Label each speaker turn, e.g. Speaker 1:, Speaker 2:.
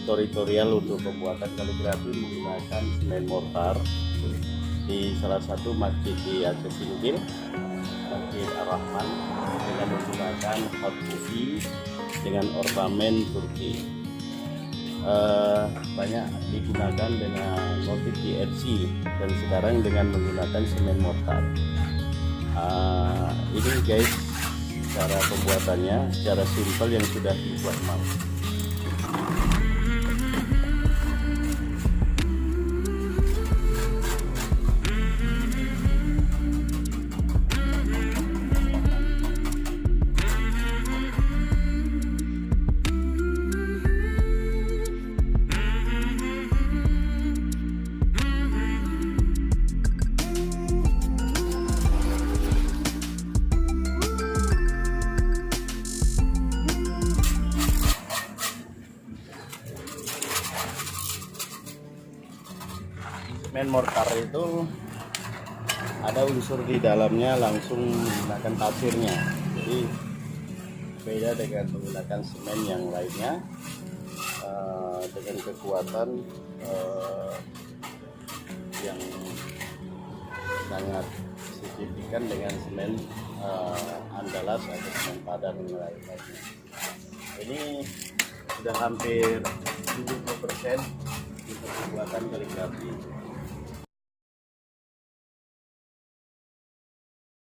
Speaker 1: tutorial untuk pembuatan kaligrafi menggunakan semen mortar di salah satu masjid di Aceh Singkil, Masjid Ar-Rahman, dengan menggunakan hot putih dengan ornamen Turki. Banyak digunakan dengan motif DRC dan sekarang dengan menggunakan semen mortar. Ini guys cara pembuatannya secara simpel yang sudah dibuat mal. Semen mortar itu ada unsur di dalamnya langsung menggunakan pasirnya, jadi beda dengan menggunakan semen yang lainnya dengan kekuatan yang sangat signifikan dengan semen Andalas atau semen padan yang lainnya. Ini sudah hampir 70% untuk pembuatan kaligrafi.